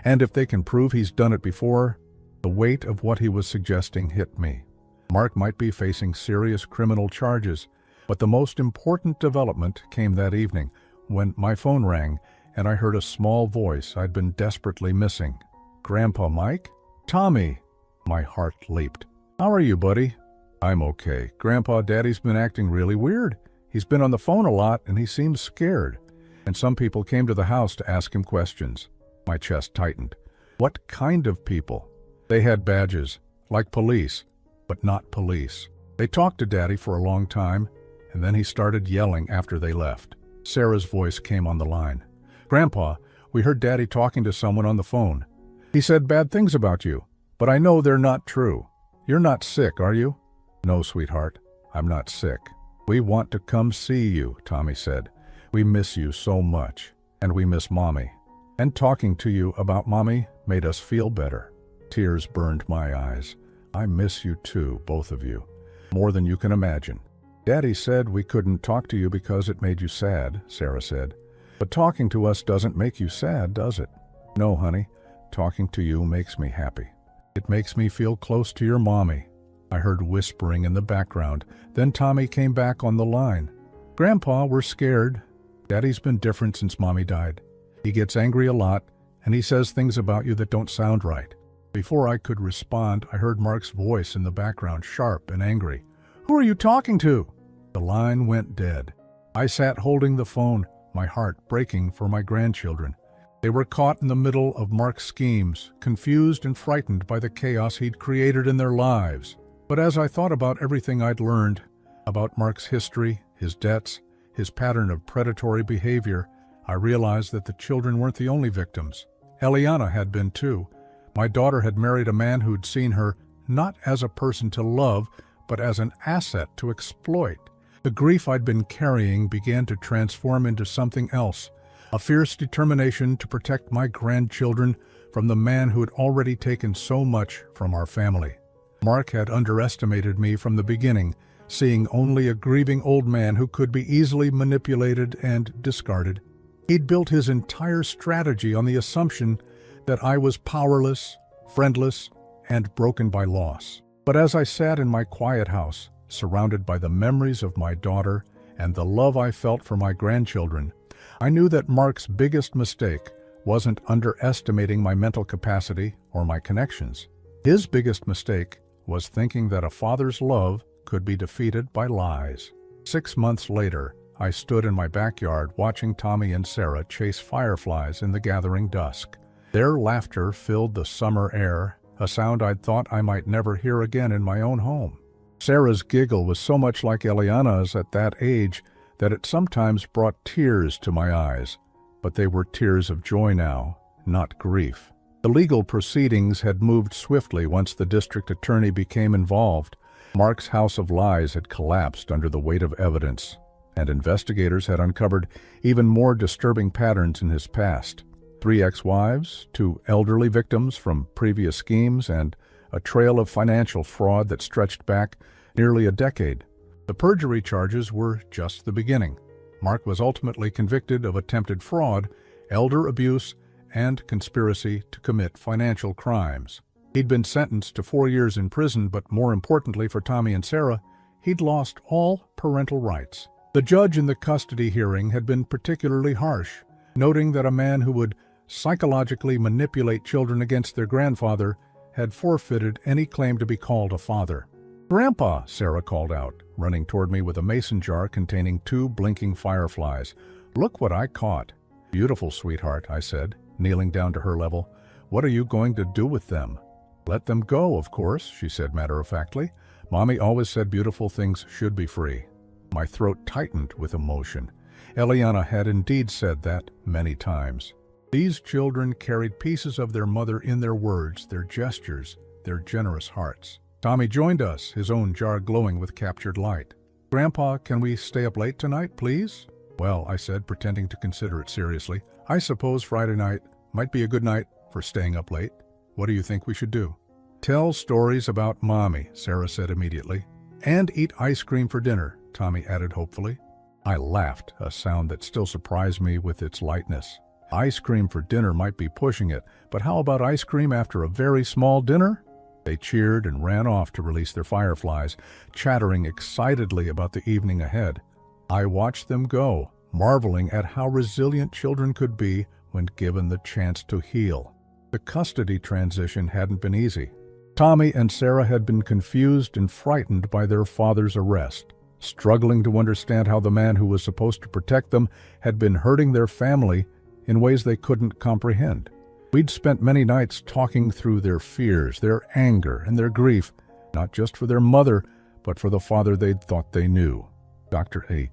And if they can prove he's done it before," the weight of what he was suggesting hit me. Mark might be facing serious criminal charges, but the most important development came that evening when my phone rang and I heard a small voice I'd been desperately missing. "Grandpa Mike? Tommy!" My heart leaped. "How are you, buddy?" "I'm okay. Grandpa, Daddy's been acting really weird. He's been on the phone a lot and he seems scared. And some people came to the house to ask him questions." My chest tightened. "What kind of people?" "They had badges, like police, but not police. They talked to Daddy for a long time, and then he started yelling after they left." Sarah's voice came on the line. "Grandpa, we heard Daddy talking to someone on the phone. He said bad things about you, but I know they're not true. You're not sick, are you?" "No, sweetheart, I'm not sick. We want to come see you," Tommy said. "We miss you so much, and we miss Mommy. And talking to you about Mommy made us feel better." Tears burned my eyes. "I miss you too, both of you, more than you can imagine." "Daddy said we couldn't talk to you because it made you sad," Sarah said. "But talking to us doesn't make you sad, does it?" "No, honey. Talking to you makes me happy. It makes me feel close to your Mommy." I heard whispering in the background. Then Tommy came back on the line. "Grandpa, we're scared. Daddy's been different since Mommy died. He gets angry a lot, and he says things about you that don't sound right." Before I could respond, I heard Mark's voice in the background, sharp and angry. "Who are you talking to?" The line went dead. I sat holding the phone, my heart breaking for my grandchildren. They were caught in the middle of Mark's schemes, confused and frightened by the chaos he'd created in their lives. But as I thought about everything I'd learned, about Mark's history, his debts, his pattern of predatory behavior, I realized that the children weren't the only victims. Eliana had been too. My daughter had married a man who'd seen her not as a person to love, but as an asset to exploit. The grief I'd been carrying began to transform into something else, a fierce determination to protect my grandchildren from the man who had already taken so much from our family. Mark had underestimated me from the beginning, seeing only a grieving old man who could be easily manipulated and discarded. He'd built his entire strategy on the assumption that I was powerless, friendless, and broken by loss. But as I sat in my quiet house, surrounded by the memories of my daughter and the love I felt for my grandchildren, I knew that Mark's biggest mistake wasn't underestimating my mental capacity or my connections. His biggest mistake was thinking that a father's love could be defeated by lies. 6 months later, I stood in my backyard watching Tommy and Sarah chase fireflies in the gathering dusk. Their laughter filled the summer air, a sound I'd thought I might never hear again in my own home. Sarah's giggle was so much like Eliana's at that age that it sometimes brought tears to my eyes, but they were tears of joy now, not grief. The legal proceedings had moved swiftly once the district attorney became involved. Mark's house of lies had collapsed under the weight of evidence, and investigators had uncovered even more disturbing patterns in his past. 3 ex-wives, 2 elderly victims from previous schemes, and a trail of financial fraud that stretched back nearly a decade. The perjury charges were just the beginning. Mark was ultimately convicted of attempted fraud, elder abuse, and conspiracy to commit financial crimes. He'd been sentenced to 4 years in prison, but more importantly for Tommy and Sarah, he'd lost all parental rights. The judge in the custody hearing had been particularly harsh, noting that a man who would psychologically manipulate children against their grandfather had forfeited any claim to be called a father. "Grandpa," Sarah called out, running toward me with a mason jar containing 2 blinking fireflies. "Look what I caught." "Beautiful, sweetheart," I said, kneeling down to her level. "What are you going to do with them?" "Let them go, of course," she said matter-of-factly. "Mommy always said beautiful things should be free." My throat tightened with emotion. Eliana had indeed said that many times. These children carried pieces of their mother in their words, their gestures, their generous hearts. Tommy joined us, his own jar glowing with captured light. "Grandpa, can we stay up late tonight, please?" "Well," I said, pretending to consider it seriously, "I suppose Friday night might be a good night for staying up late. What do you think we should do?" "Tell stories about Mommy," Sarah said immediately. "And eat ice cream for dinner," Tommy added hopefully. I laughed, a sound that still surprised me with its lightness. Ice cream for dinner might be pushing it, but how about ice cream after a very small dinner? They cheered and ran off to release their fireflies, chattering excitedly about the evening ahead. I watched them go, marveling at how resilient children could be when given the chance to heal. The custody transition hadn't been easy. Tommy and Sarah had been confused and frightened by their father's arrest, struggling to understand how the man who was supposed to protect them had been hurting their family in ways they couldn't comprehend. We'd spent many nights talking through their fears, their anger, and their grief, not just for their mother, but for the father they'd thought they knew. Dr. A.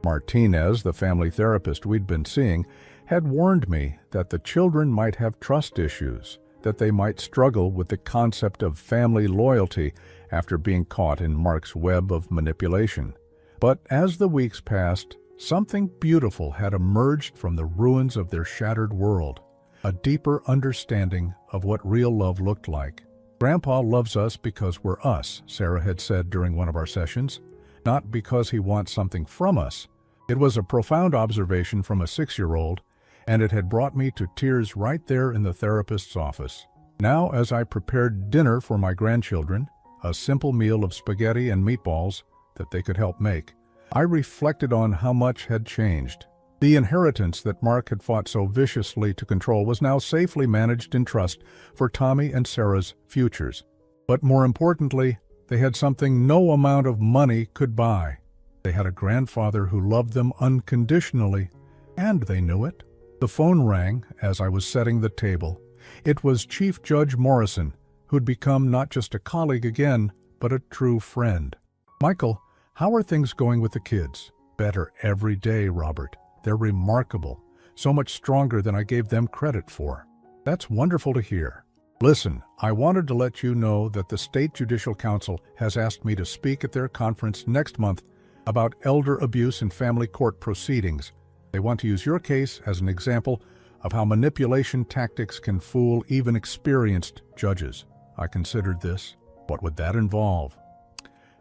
Martinez, the family therapist we'd been seeing, had warned me that the children might have trust issues, that they might struggle with the concept of family loyalty after being caught in Mark's web of manipulation. But as the weeks passed, something beautiful had emerged from the ruins of their shattered world, a deeper understanding of what real love looked like. "Grandpa loves us because we're us," Sarah had said during one of our sessions, "not because he wants something from us." It was a profound observation from a 6-year-old, and it had brought me to tears right there in the therapist's office. Now, as I prepared dinner for my grandchildren, a simple meal of spaghetti and meatballs that they could help make, I reflected on how much had changed. The inheritance that Mark had fought so viciously to control was now safely managed in trust for Tommy and Sarah's futures. But more importantly, they had something no amount of money could buy. They had a grandfather who loved them unconditionally, and they knew it. The phone rang as I was setting the table. It was Chief Judge Morrison, who'd become not just a colleague again, but a true friend. "Michael, how are things going with the kids?" "Better every day, Robert. They're remarkable, so much stronger than I gave them credit for." "That's wonderful to hear. Listen, I wanted to let you know that the State Judicial Council has asked me to speak at their conference next month about elder abuse in family court proceedings. They want to use your case as an example of how manipulation tactics can fool even experienced judges." I considered this. What would that involve?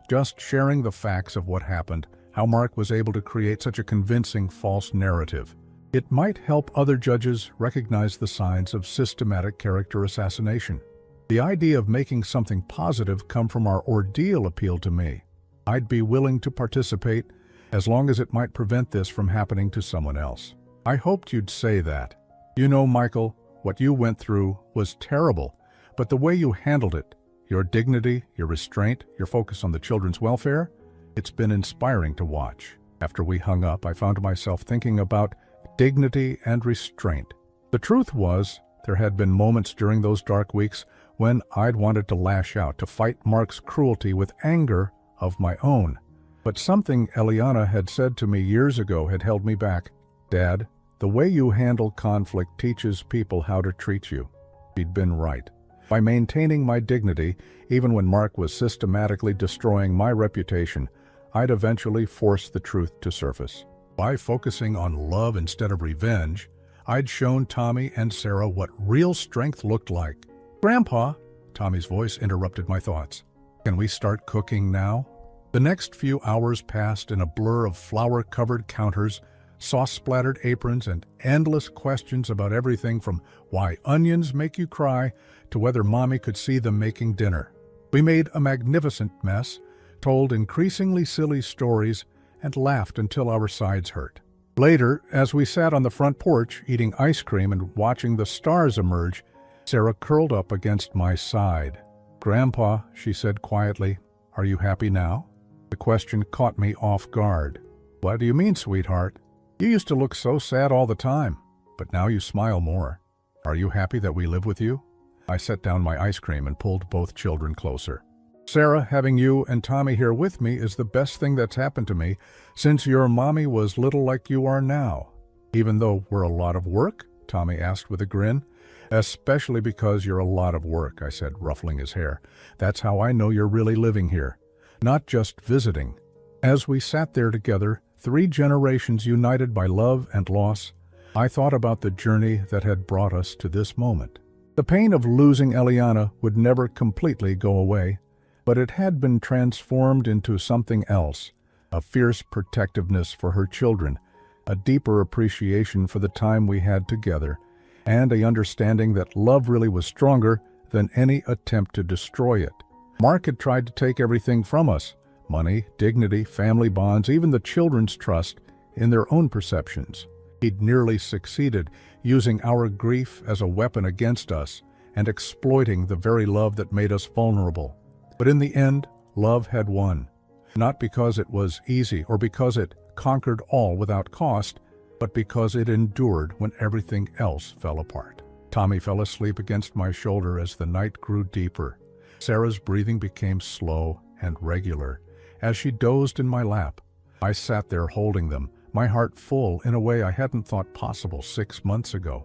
Just sharing the facts of what happened, how Mark was able to create such a convincing false narrative. It might help other judges recognize the signs of systematic character assassination. The idea of making something positive come from our ordeal appealed to me. I'd be willing to participate as long as it might prevent this from happening to someone else. I hoped you'd say that. You know, Michael, what you went through was terrible, but the way you handled it, your dignity, your restraint, your focus on the children's welfare, it's been inspiring to watch. After we hung up, I found myself thinking about dignity and restraint. The truth was, there had been moments during those dark weeks when I'd wanted to lash out, to fight Mark's cruelty with anger of my own. But something Eliana had said to me years ago had held me back. "Dad, the way you handle conflict teaches people how to treat you." She'd been right. By maintaining my dignity, even when Mark was systematically destroying my reputation, I'd eventually force the truth to surface. By focusing on love instead of revenge, I'd shown Tommy and Sarah what real strength looked like. "Grandpa," Tommy's voice interrupted my thoughts. "Can we start cooking now?" The next few hours passed in a blur of flour-covered counters, sauce-splattered aprons, and endless questions about everything from why onions make you cry to whether Mommy could see them making dinner. We made a magnificent mess, told increasingly silly stories, and laughed until our sides hurt. Later, as we sat on the front porch eating ice cream and watching the stars emerge, Sarah curled up against my side. "Grandpa," she said quietly, "are you happy now?" The question caught me off guard. "What do you mean, sweetheart? You used to look so sad all the time, but now you smile more. Are you happy that we live with you?" I set down my ice cream and pulled both children closer. "Sarah, having you and Tommy here with me is the best thing that's happened to me since your mommy was little like you are now." "Even though we're a lot of work?" Tommy asked with a grin. "Especially because you're a lot of work," I said, ruffling his hair. "That's how I know you're really living here, not just visiting." As we sat there together, 3 generations united by love and loss, I thought about the journey that had brought us to this moment. The pain of losing Eliana would never completely go away, but it had been transformed into something else, a fierce protectiveness for her children, a deeper appreciation for the time we had together, and an understanding that love really was stronger than any attempt to destroy it. Mark had tried to take everything from us: money, dignity, family bonds, even the children's trust in their own perceptions. He'd nearly succeeded, using our grief as a weapon against us and exploiting the very love that made us vulnerable. But in the end, love had won. Not because it was easy or because it conquered all without cost, but because it endured when everything else fell apart. Tommy fell asleep against my shoulder as the night grew deeper. Sarah's breathing became slow and regular as she dozed in my lap. I sat there holding them, my heart full in a way I hadn't thought possible 6 months ago.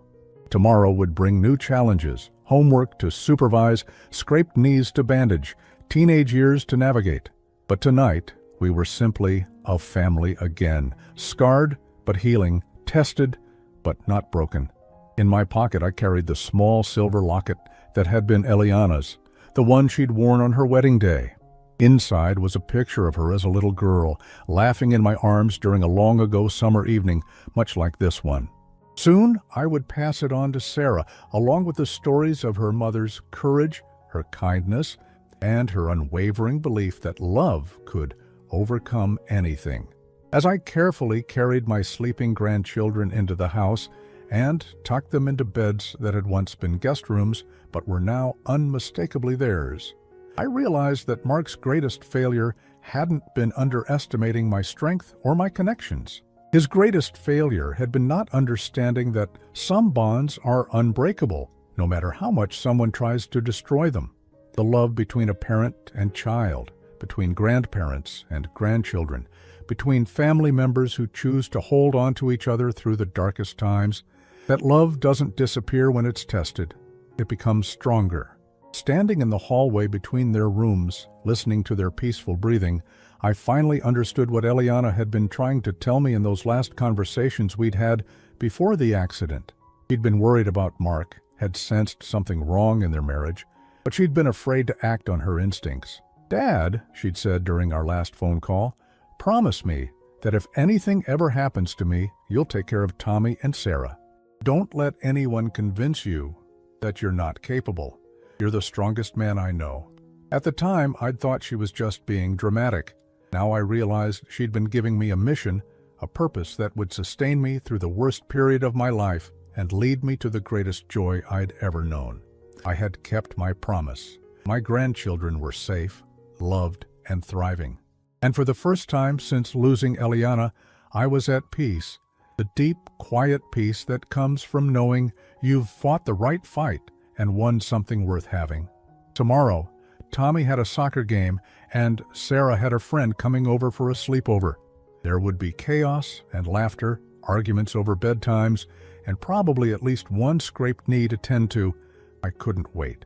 Tomorrow would bring new challenges, homework to supervise, scraped knees to bandage, teenage years to navigate. But tonight, we were simply a family again, scarred but healing, tested but not broken. In my pocket, I carried the small silver locket that had been Eliana's, the one she'd worn on her wedding day. Inside was a picture of her as a little girl, laughing in my arms during a long-ago summer evening, much like this one. Soon, I would pass it on to Sarah, along with the stories of her mother's courage, her kindness, and her unwavering belief that love could overcome anything. As I carefully carried my sleeping grandchildren into the house and tucked them into beds that had once been guest rooms but were now unmistakably theirs, I realized that Mark's greatest failure hadn't been underestimating my strength or my connections. His greatest failure had been not understanding that some bonds are unbreakable, no matter how much someone tries to destroy them. The love between a parent and child, between grandparents and grandchildren, between family members who choose to hold on to each other through the darkest times, that love doesn't disappear when it's tested. It becomes stronger. Standing in the hallway between their rooms, listening to their peaceful breathing, I finally understood what Eliana had been trying to tell me in those last conversations we'd had before the accident. She'd been worried about Mark, had sensed something wrong in their marriage, but she'd been afraid to act on her instincts. "Dad," she'd said during our last phone call, "promise me that if anything ever happens to me, you'll take care of Tommy and Sarah. Don't let anyone convince you that you're not capable. You're the strongest man I know." At the time, I'd thought she was just being dramatic. Now I realized she'd been giving me a mission, a purpose that would sustain me through the worst period of my life and lead me to the greatest joy I'd ever known. I had kept my promise. My grandchildren were safe, loved, and thriving. And for the first time since losing Eliana, I was at peace, the deep, quiet peace that comes from knowing you've fought the right fight and won something worth having. Tomorrow, Tommy had a soccer game, and Sarah had a friend coming over for a sleepover. There would be chaos and laughter, arguments over bedtimes, and probably at least one scraped knee to tend to. I couldn't wait.